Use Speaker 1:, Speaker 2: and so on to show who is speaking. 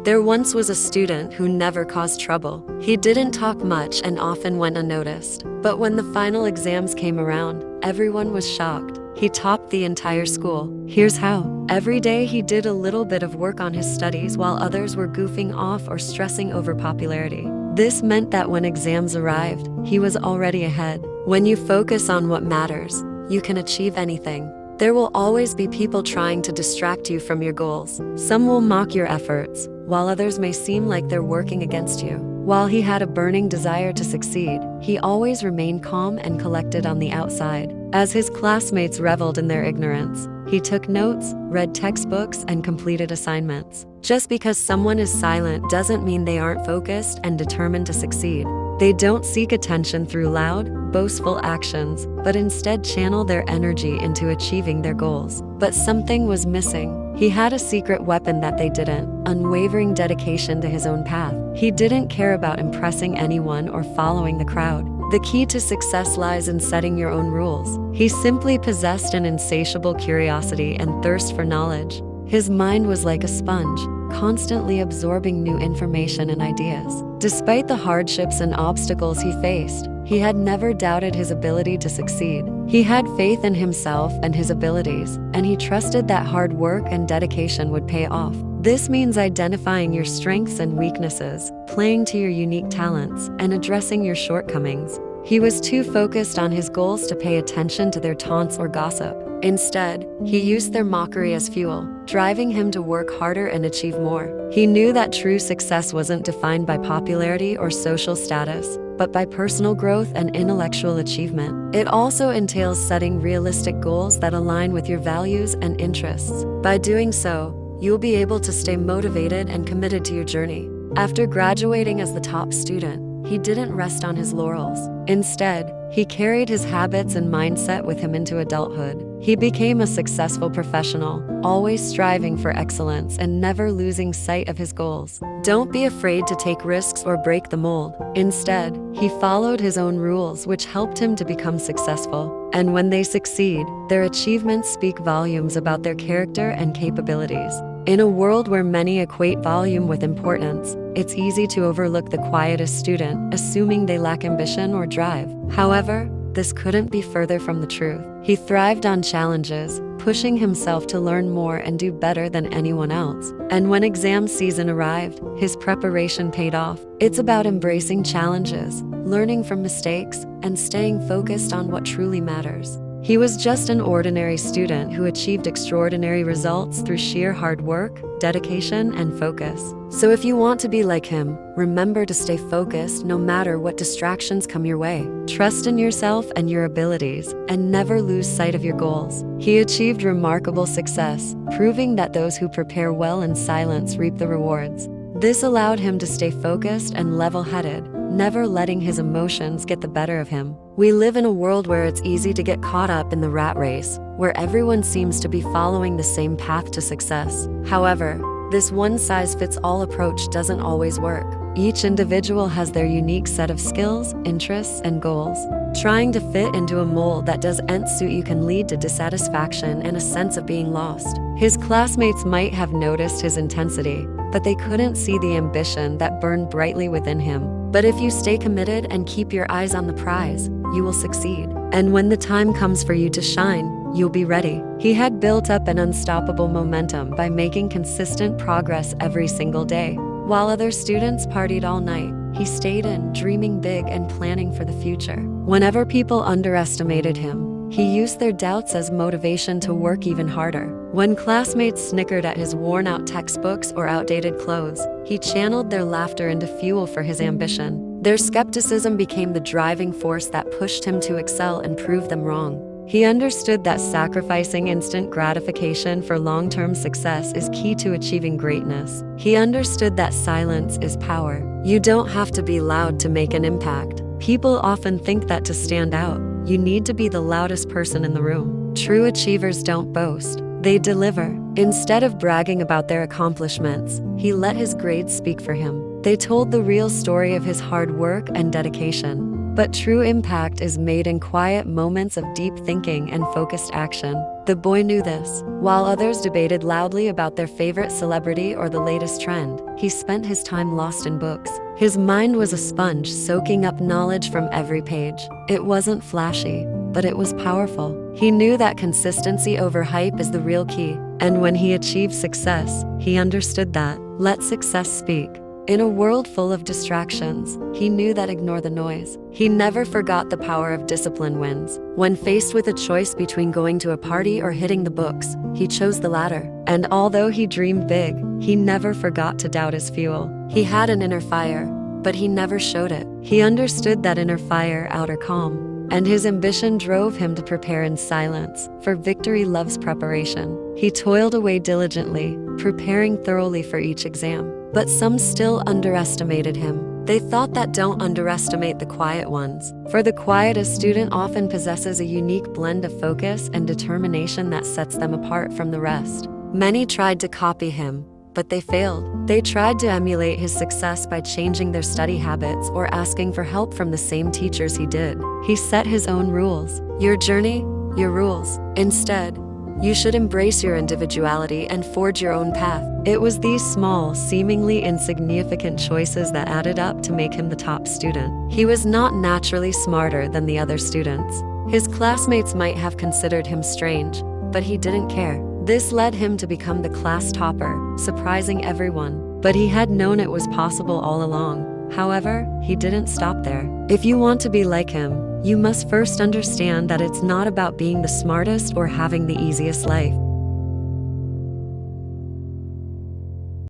Speaker 1: There once was a student who never caused trouble. He didn't talk much and often went unnoticed. But when the final exams came around, everyone was shocked. He topped the entire school. Here's how. Every day he did a little bit of work on his studies while others were goofing off or stressing over popularity. This meant that when exams arrived, he was already ahead. When you focus on what matters, you can achieve anything. There will always be people trying to distract you from your goals. Some will mock your efforts, while others may seem like they're working against you. While he had a burning desire to succeed, he always remained calm and collected on the outside. As his classmates reveled in their ignorance, he took notes, read textbooks, and completed assignments. Just because someone is silent doesn't mean they aren't focused and determined to succeed. They don't seek attention through loud, boastful actions, but instead channel their energy into achieving their goals. But something was missing. He had a secret weapon that they didn't: unwavering dedication to his own path. He didn't care about impressing anyone or following the crowd. The key to success lies in setting your own rules. He simply possessed an insatiable curiosity and thirst for knowledge. His mind was like a sponge, constantly absorbing new information and ideas. Despite the hardships and obstacles he faced, he had never doubted his ability to succeed. He had faith in himself and his abilities, and he trusted that hard work and dedication would pay off. This means identifying your strengths and weaknesses, playing to your unique talents, and addressing your shortcomings. He was too focused on his goals to pay attention to their taunts or gossip. Instead, he used their mockery as fuel, driving him to work harder and achieve more. He knew that true success wasn't defined by popularity or social status, but by personal growth and intellectual achievement. It also entails setting realistic goals that align with your values and interests. By doing so, you'll be able to stay motivated and committed to your journey. After graduating as the top student, he didn't rest on his laurels. Instead, he carried his habits and mindset with him into adulthood. He became a successful professional, always striving for excellence and never losing sight of his goals. Don't be afraid to take risks or break the mold. Instead, he followed his own rules, which helped him to become successful. And when they succeed, their achievements speak volumes about their character and capabilities. In a world where many equate volume with importance, it's easy to overlook the quietest student, assuming they lack ambition or drive. However, this couldn't be further from the truth. He thrived on challenges, pushing himself to learn more and do better than anyone else. And when exam season arrived, his preparation paid off. It's about embracing challenges, learning from mistakes, and staying focused on what truly matters. He was just an ordinary student who achieved extraordinary results through sheer hard work, dedication, and focus. So if you want to be like him, remember to stay focused no matter what distractions come your way. Trust in yourself and your abilities, and never lose sight of your goals. He achieved remarkable success, proving that those who prepare well in silence reap the rewards. This allowed him to stay focused and level-headed, never letting his emotions get the better of him. We live in a world where it's easy to get caught up in the rat race, where everyone seems to be following the same path to success. However, this one-size-fits-all approach doesn't always work. Each individual has their unique set of skills, interests, and goals. Trying to fit into a mold that doesn't suit you can lead to dissatisfaction and a sense of being lost. His classmates might have noticed his intensity, but they couldn't see the ambition that burned brightly within him. But if you stay committed and keep your eyes on the prize, you will succeed. And when the time comes for you to shine, you'll be ready. He had built up an unstoppable momentum by making consistent progress every single day. While other students partied all night, he stayed in, dreaming big and planning for the future. Whenever people underestimated him, he used their doubts as motivation to work even harder. When classmates snickered at his worn-out textbooks or outdated clothes, he channeled their laughter into fuel for his ambition. Their skepticism became the driving force that pushed him to excel and prove them wrong. He understood that sacrificing instant gratification for long-term success is key to achieving greatness. He understood that silence is power. You don't have to be loud to make an impact. People often think that to stand out, you need to be the loudest person in the room. True achievers don't boast. They deliver. Instead of bragging about their accomplishments, he let his grades speak for him. They told the real story of his hard work and dedication. But true impact is made in quiet moments of deep thinking and focused action. The boy knew this. While others debated loudly about their favorite celebrity or the latest trend, he spent his time lost in books. His mind was a sponge soaking up knowledge from every page. It wasn't flashy, but it was powerful. He knew that consistency over hype is the real key. And when he achieved success, he understood that. Let success speak. In a world full of distractions, he knew that ignore the noise. He never forgot the power of discipline wins. When faced with a choice between going to a party or hitting the books, he chose the latter. And although he dreamed big, he never forgot to doubt his fuel. He had an inner fire, but he never showed it. He understood that inner fire, outer calm. And his ambition drove him to prepare in silence, for victory loves preparation. He toiled away diligently, preparing thoroughly for each exam. But some still underestimated him. They thought that don't underestimate the quiet ones. For the quietest student often possesses a unique blend of focus and determination that sets them apart from the rest. Many tried to copy him, but they failed. They tried to emulate his success by changing their study habits or asking for help from the same teachers he did. He set his own rules. Your journey, your rules. Instead, you should embrace your individuality and forge your own path. It was these small, seemingly insignificant choices that added up to make him the top student. He was not naturally smarter than the other students. His classmates might have considered him strange, but he didn't care. This led him to become the class topper, surprising everyone. But he had known it was possible all along. However, he didn't stop there. If you want to be like him, you must first understand that it's not about being the smartest or having the easiest life.